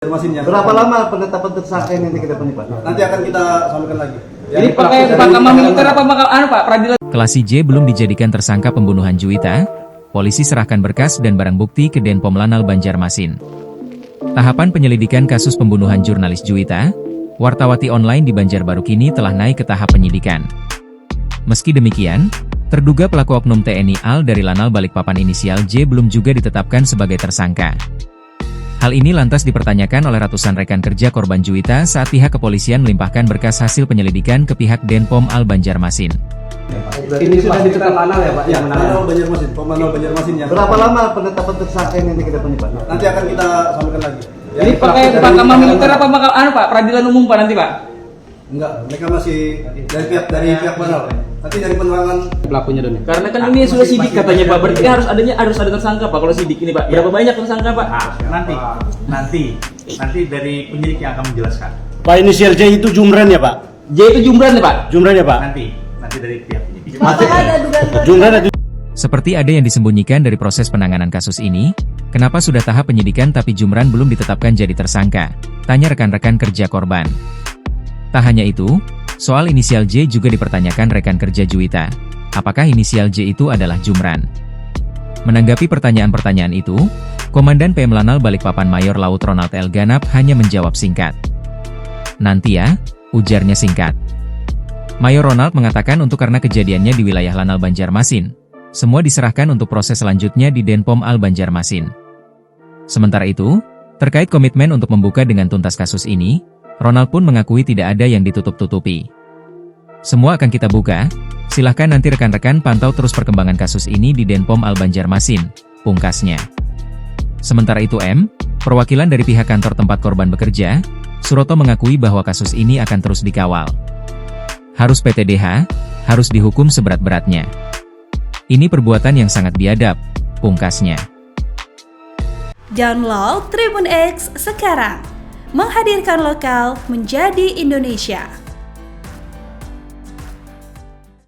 Mesinnya. Berapa lama penetapan tersangka ini nanti ke depannya, Pak? Nanti akan kita sampaikan lagi. Ini pakai mahkamah militer apa Pak peradilan? Kelasi J belum dijadikan tersangka pembunuhan Juwita, polisi serahkan berkas dan barang bukti ke Denpom Lanal Banjarmasin. Tahapan penyelidikan kasus pembunuhan jurnalis Juwita, wartawati online di Banjarbaru kini telah naik ke tahap penyidikan. Meski demikian, terduga pelaku oknum TNI AL dari Lanal Balikpapan inisial J belum juga ditetapkan sebagai tersangka. Hal ini lantas dipertanyakan oleh ratusan rekan kerja korban Juwita saat pihak kepolisian melimpahkan berkas hasil penyelidikan ke pihak Denpom AL Banjarmasin. Ini sudah ditetapkan Lanal ya, Pak? Ya, Lanal Banjarmasin, Pom Lanal Banjarmasinnya. Berapa lama penetapan tersangka ini nanti ke depannya, Pak? Nanti akan kita sampaikan lagi. Ini pakai mahkamah militer apa Pak peradilan umum Pak nanti Pak? Enggak, mereka masih dari pihak mana? Nanti dari penerangan Pelakunya dong. Karena kan ini sudah sidik katanya Pak. Berarti harus ada tersangka Pak kalau sidik ini Pak. Berapa banyak tersangka Pak? Nanti dari penyidik yang akan menjelaskan. Pak, inisial J itu Jumran ya Pak? J itu Jumran ya Pak? Jumran ya Pak? Nanti dari pihak penyidik. Jumran itu. Seperti ada yang disembunyikan dari proses penanganan kasus ini, kenapa sudah tahap penyidikan tapi Jumran belum ditetapkan jadi tersangka? Tanya rekan-rekan kerja korban. Tak hanya itu, soal inisial J juga dipertanyakan rekan kerja Juwita. Apakah inisial J itu adalah Jumran? Menanggapi pertanyaan-pertanyaan itu, Komandan PM Lanal Balikpapan Mayor Laut Ronald L. Ganap hanya menjawab singkat. Nanti ya, ujarnya singkat. Mayor Ronald mengatakan untuk karena kejadiannya di wilayah Lanal Banjarmasin, semua diserahkan untuk proses selanjutnya di Denpom AL Banjarmasin. Sementara itu, terkait komitmen untuk membuka dengan tuntas kasus ini, Ronald pun mengakui tidak ada yang ditutup-tutupi. Semua akan kita buka, silahkan nanti rekan-rekan pantau terus perkembangan kasus ini di Denpom AL Banjarmasin, pungkasnya. Sementara itu perwakilan dari pihak kantor tempat korban bekerja, Suroto mengakui bahwa kasus ini akan terus dikawal. Harus PTDH, harus dihukum seberat-beratnya. Ini perbuatan yang sangat biadab, pungkasnya. Download Tribun X sekarang. Menghadirkan lokal menjadi Indonesia.